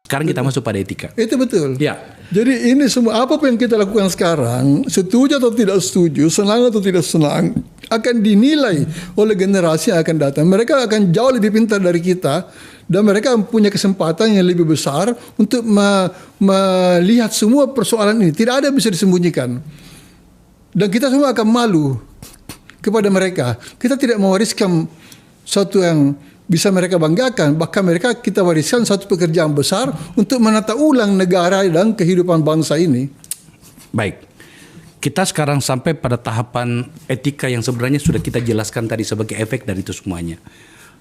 Sekarang kita masuk pada etika. Itu betul. Ya. Jadi ini semua apapun yang kita lakukan sekarang, setuju atau tidak setuju, senang atau tidak senang, akan dinilai oleh generasi yang akan datang. Mereka akan jauh lebih pintar dari kita dan mereka punya kesempatan yang lebih besar untuk melihat semua persoalan ini. Tidak ada yang bisa disembunyikan. Dan kita semua akan malu kepada mereka. Kita tidak mewariskan sesuatu yang bisa mereka banggakan. Bahkan mereka kita wariskan satu pekerjaan besar untuk menata ulang negara dan kehidupan bangsa ini. Baik. Kita sekarang sampai pada tahapan etika yang sebenarnya sudah kita jelaskan tadi sebagai efek dari itu semuanya.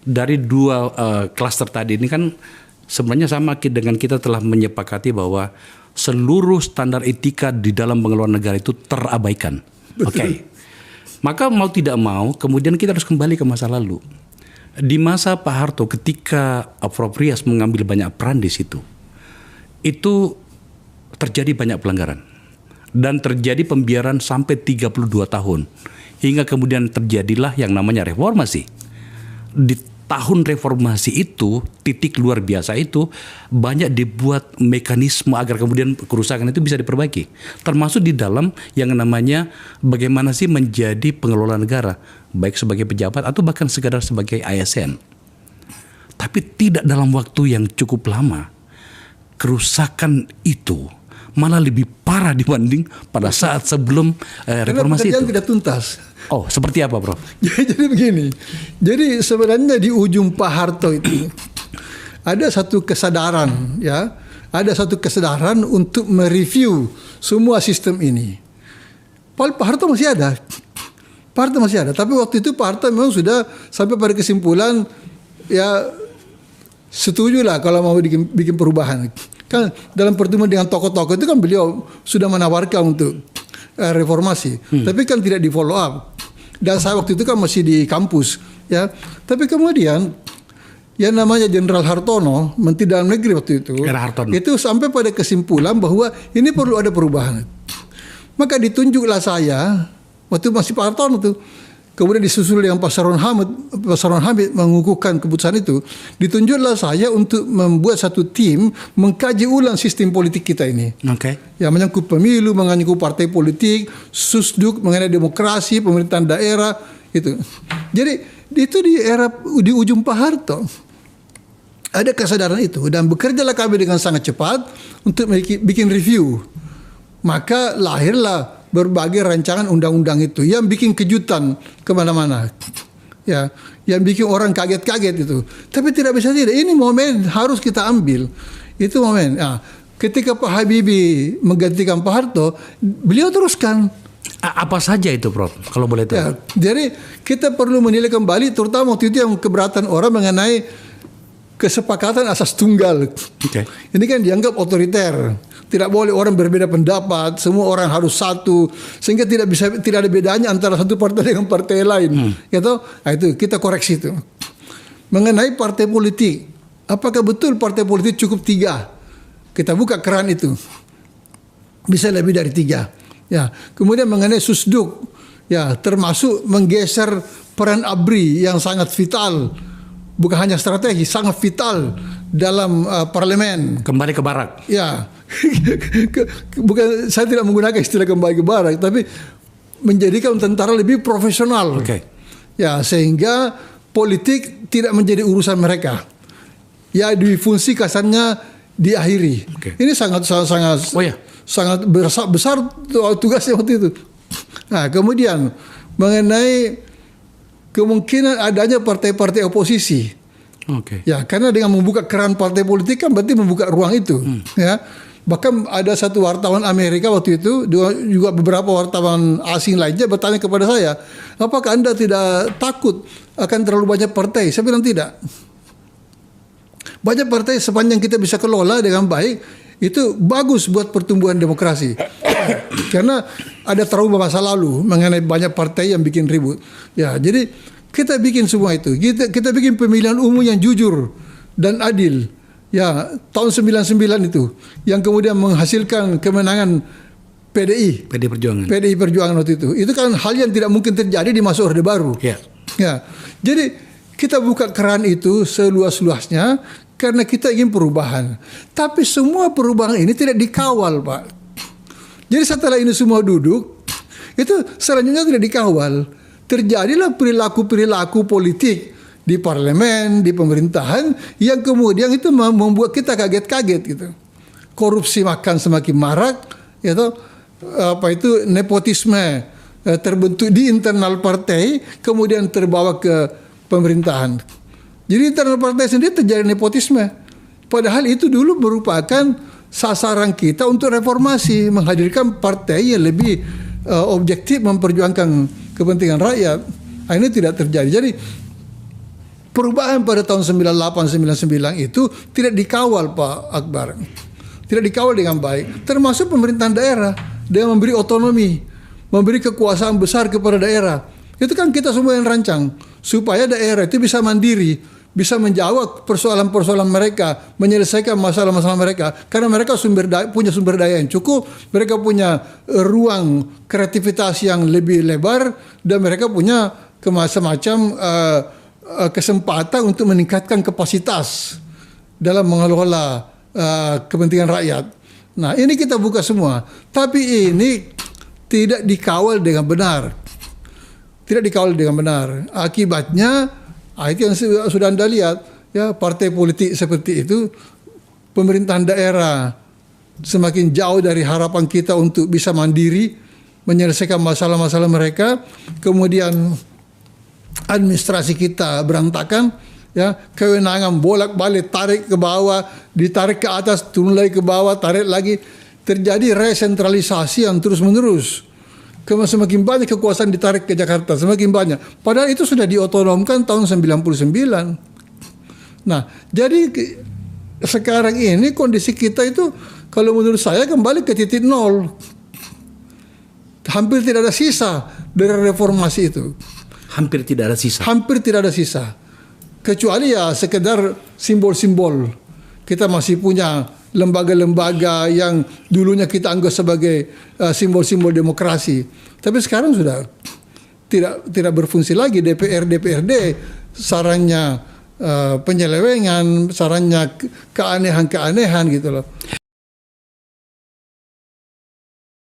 Dari dua klaster tadi ini kan sebenarnya sama dengan kita telah menyepakati bahwa seluruh standar etika di dalam pengelolaan negara itu terabaikan. Oke. Maka mau tidak mau kemudian kita harus kembali ke masa lalu. Di masa Pak Harto ketika Proprias mengambil banyak peran di situ, itu terjadi banyak pelanggaran dan terjadi pembiaran sampai 32 tahun hingga kemudian terjadilah yang namanya reformasi. Di tahun reformasi itu, titik luar biasa itu, banyak dibuat mekanisme agar kemudian kerusakan itu bisa diperbaiki. Termasuk di dalam yang namanya bagaimana sih menjadi pengelola negara, baik sebagai pejabat atau bahkan sekadar sebagai ASN. Tapi tidak dalam waktu yang cukup lama. Kerusakan itu malah lebih parah dibanding pada saat sebelum reformasi itu. Karena pekerjaan tidak tuntas. Oh, seperti apa, Prof? Jadi begini. Jadi sebenarnya di ujung Pak Harto itu ada satu kesadaran, ya, ada satu kesadaran untuk mereview semua sistem ini. Pak Harto masih ada, Pak Harto masih ada. Tapi waktu itu Pak Harto memang sudah sampai pada kesimpulan, ya, setujulah kalau mau bikin perubahan. Kan dalam pertemuan dengan tokoh-tokoh itu kan beliau sudah menawarkan untuk reformasi, tapi kan tidak di follow up. Dan saya waktu itu kan masih di kampus, ya. Tapi kemudian yang namanya Jenderal Hartono, Menteri Dalam Negeri waktu itu, itu sampai pada kesimpulan bahwa ini perlu ada perubahan. Maka ditunjuklah saya waktu masih Pak Hartono tuh. Kemudian disusul dengan Pak Saron Hamid mengukuhkan keputusan itu. Ditunjuklah saya untuk membuat satu tim mengkaji ulang sistem politik kita ini. Oke. Yang menyangkut pemilu, menyangkut partai politik, susduk mengenai demokrasi, pemerintahan daerah itu. Jadi itu di ujung Pak Harto ada kesadaran itu dan bekerjalah kami dengan sangat cepat untuk bikin review. Maka lahirlah berbagai rancangan undang-undang itu yang bikin kejutan kemana-mana, ya, yang bikin orang kaget-kaget itu. Tapi tidak bisa tidak. Ini momen harus kita ambil. Itu momen. Nah, ketika Pak Habibie menggantikan Pak Harto, beliau teruskan. Apa saja itu, Prof? Kalau boleh tahu. Ya, jadi kita perlu menilai kembali, terutama waktu itu yang keberatan orang mengenai kesepakatan asas tunggal. Okay. Ini kan dianggap otoriter. Tidak boleh orang berbeda pendapat, semua orang harus satu, sehingga tidak ada bedanya antara satu partai dengan partai lain. Gitu? Nah, itu kita koreksi itu. Mengenai partai politik, apakah betul partai politik cukup 3? Kita buka keran itu. Bisa lebih dari 3. Ya, kemudian mengenai susduk, ya, termasuk menggeser peran ABRI yang sangat vital, bukan hanya strategi, sangat vital dalam parlemen. Kembali ke barak. Ya. Bukan, saya tidak menggunakan istilah kembali ke barak, tapi menjadikan tentara lebih profesional. Okay. Ya, sehingga politik tidak menjadi urusan mereka. Ya, difungsi kasarnya diakhiri. Okay. Ini sangat besar tugasnya waktu itu. Nah, kemudian mengenai kemungkinan adanya partai-partai oposisi. Okay. Ya, karena dengan membuka keran partai politik kan berarti membuka ruang itu. Ya. Bahkan ada satu wartawan Amerika waktu itu, juga beberapa wartawan asing lainnya bertanya kepada saya, apakah Anda tidak takut akan terlalu banyak partai? Saya bilang tidak. Banyak partai sepanjang kita bisa kelola dengan baik, itu bagus buat pertumbuhan demokrasi. Karena ada trauma masa lalu mengenai banyak partai yang bikin ribut. Ya, jadi kita bikin semua itu. Kita bikin pemilihan umum yang jujur dan adil. Ya, tahun 99 itu yang kemudian menghasilkan kemenangan PDI Perjuangan waktu itu. Itu kan hal yang tidak mungkin terjadi di masa Orde Baru. Yeah. Ya. Jadi Kita buka keran itu seluas-luasnya karena kita ingin perubahan. Tapi semua perubahan ini tidak dikawal, Pak. Jadi setelah ini semua duduk, itu selanjutnya tidak dikawal. Terjadilah perilaku-perilaku politik di parlemen, di pemerintahan yang kemudian itu membuat kita kaget-kaget gitu. Korupsi makan semakin marak, gitu. Nepotisme terbentuk di internal partai, kemudian terbawa ke pemerintahan. Jadi internal partai sendiri terjadi nepotisme. Padahal itu dulu merupakan sasaran kita untuk reformasi, menghadirkan partai yang lebih objektif memperjuangkan kepentingan rakyat. Nah, ini tidak terjadi. Jadi perubahan pada tahun 98-99 itu tidak dikawal, Pak Akbar. Tidak dikawal dengan baik. Termasuk pemerintahan daerah. Dia memberi otonomi, memberi kekuasaan besar kepada daerah. Itu kan kita semua yang rancang. Supaya daerah itu bisa mandiri, bisa menjawab persoalan-persoalan mereka, menyelesaikan masalah-masalah mereka. Karena mereka punya sumber daya yang cukup, mereka punya ruang kreativitas yang lebih lebar, dan mereka punya semacam kesempatan untuk meningkatkan kapasitas dalam mengelola kepentingan rakyat. Nah, ini kita buka semua. Tapi ini tidak dikawal dengan benar. Tidak dikawal dengan benar. Akibatnya, itu yang sudah Anda lihat, ya, partai politik seperti itu, pemerintahan daerah semakin jauh dari harapan kita untuk bisa mandiri, menyelesaikan masalah-masalah mereka. Kemudian administrasi kita berantakan, ya, kewenangan bolak-balik, tarik ke bawah, ditarik ke atas, turun lagi ke bawah, tarik lagi. Terjadi resentralisasi yang terus-menerus. Semakin banyak kekuasaan ditarik ke Jakarta, semakin banyak. Padahal itu sudah diotonomkan tahun 99. Nah, jadi sekarang ini kondisi kita itu, kalau menurut saya kembali ke titik nol. Hampir tidak ada sisa dari reformasi itu. Hampir tidak ada sisa. Hampir tidak ada sisa. Kecuali ya sekedar simbol-simbol. Kita masih punya lembaga-lembaga yang dulunya kita anggap sebagai simbol-simbol demokrasi. Tapi sekarang sudah tidak berfungsi lagi. DPRD sarannya penyelewengan, sarannya keanehan-keanehan gitu loh.